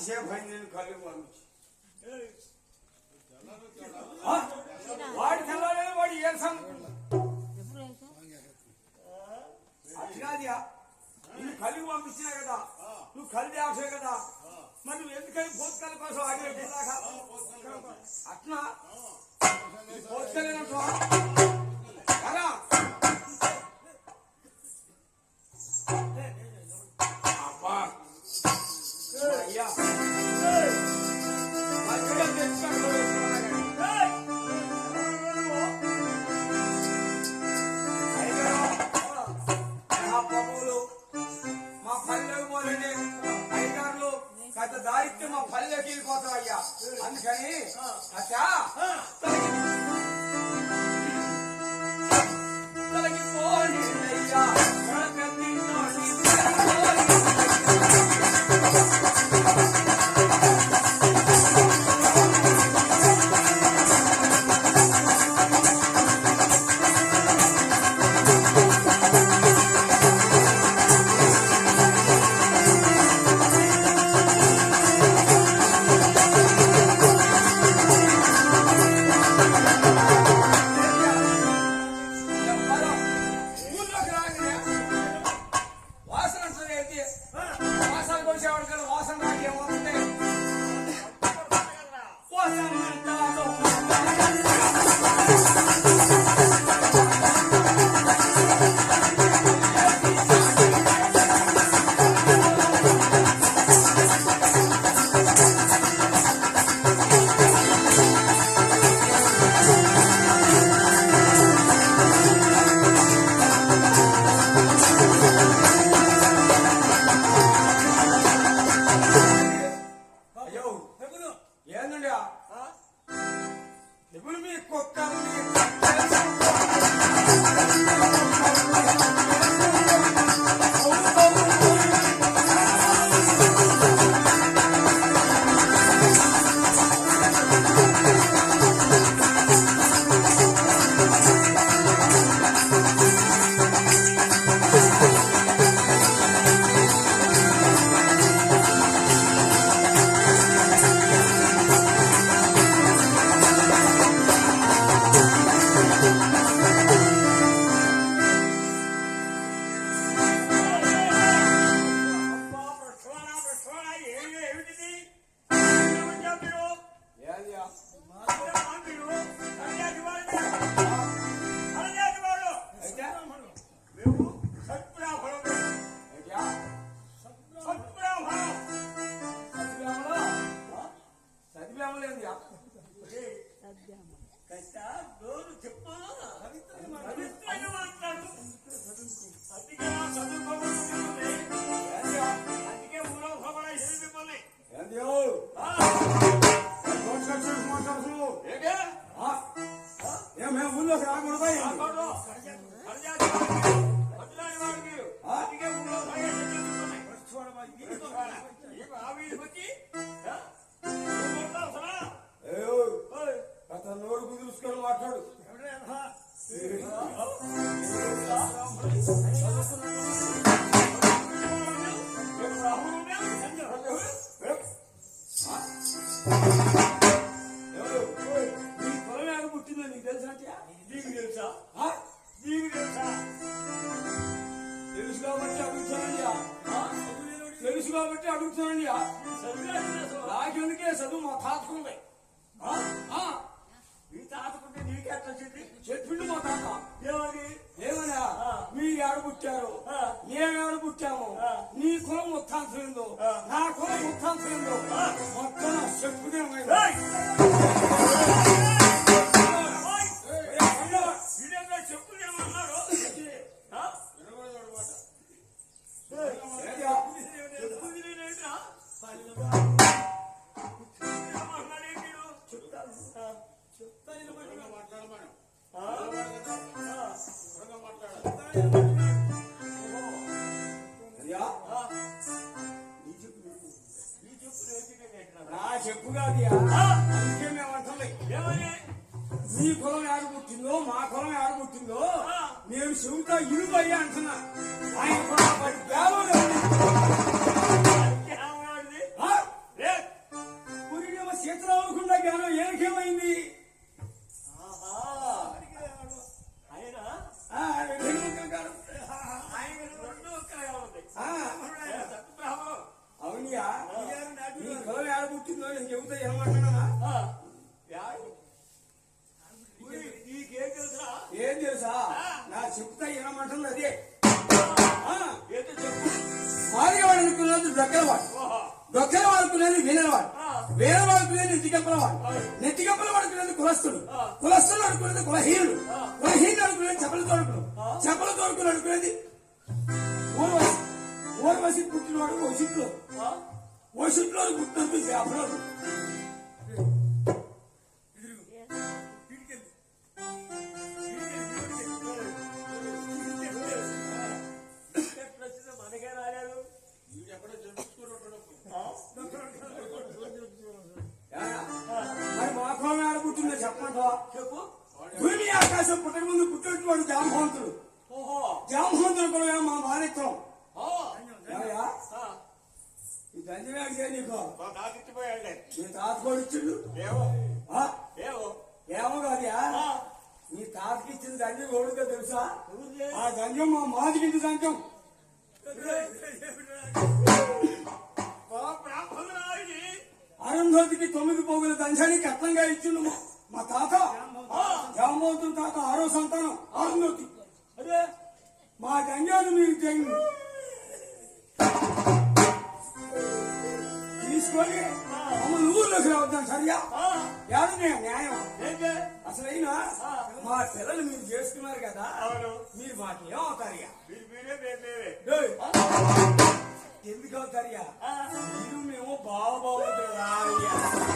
సేపు అయింది నేను కళ్ళు పంపించి వాడి తెల్లలేదు వాడు ఏసం అట్లాదియా నేను కళ్ళు పంపించినా కదా నువ్వు కళ్ళు తేవసే కదా మరి నువ్వు ఎందుకని పోతుకల కోసం ఆగేదాకా అట్లా పోతుకలేనట్టు కదా అబ్బా అయ్యా మా పల్లెలు పోలేని అధికారులు గత దారిస్తే మా పల్లెకి వెళ్ళిపోతాం అయ్యా అందుకని అచ్చా తొలగిపోండి అయ్యా తెలుసు కాబట్టి అడుగుతున్నాండి నాకెందుకే చదువు మా తాతకుంది నీ తాతకుంటే నీకెట్లా చెప్పిండు మా తాత ఏమన్నా మీరు ఆడబుట్టారు మేము ఆడబుట్టాము నీ కులం ముత్తాంతరిందో నా కులం ముత్తాంతరిందో మొత్తం చెప్పుదే చెప్పుదేమన్నారు చెప్పు కాదు అందుకే మేము అంటుంది మీ కులం ఆడబుట్టిందో మా కులం ఆడబుట్టిందో నేను చెబుతా ఇరుగు అయ్యా అంటున్నా ఆయన దొక్కలవాడు, దొక్కల వాడుకునేది వీణలవాడు, వీణ వాడుకునేది నెత్తికప్పలవాడు, నెత్తికప్పల వాడుకునేది కులస్తుడు, కులస్తుడు అనుకునేది కులహీనుడు, కులహీనుడు అనుకునేది చెప్పల తోడుకుడు, చెప్పల తోడుకుని అనుకునేది ఊర్వశి, ఊర్వశి పుట్టినవాడు ఓషిట్లో, ఓషిట్లో పుట్టినది వ్యాపారం. మరి మాకోమే ఆడబుట్టిందో చెప్పమంటావా? చెప్పు. భూమి ఆకాశం పుట్టక ముందు పుట్టినటువంటి జాంబవంతుడు, జాంబవంతుడు కూడా మా మాణిక్యం. ఈ దంజమే నీకు నీ తాత కొడిచ్చిండు ఏమో కాదా? నీ తాతకి ఇచ్చిన దంజం ఎవరికో తెలుసా? ఆ దంజం మా మాదికి దంజం. అరుంధతికి 9 పోగుల దంచాన్ని కట్నంగా ఇచ్చిండు మా తాత. జాంబవంతుని తాత 6వ సంతానం అరుంధతి. అదే మా గంజాను మీరు తీసుకొని మమ్మల్ని ఊర్లోకి రావద్దాం సరియా? ఎవరు న్యాయం? అసలైనా మా పిల్లలు మీరు చేసుకున్నారు కదా, మీరు మాకు ఏమవుతారయ్యా? ఎందుకు అవుతారయ్యా? మీరు మేము బావబావుతారు.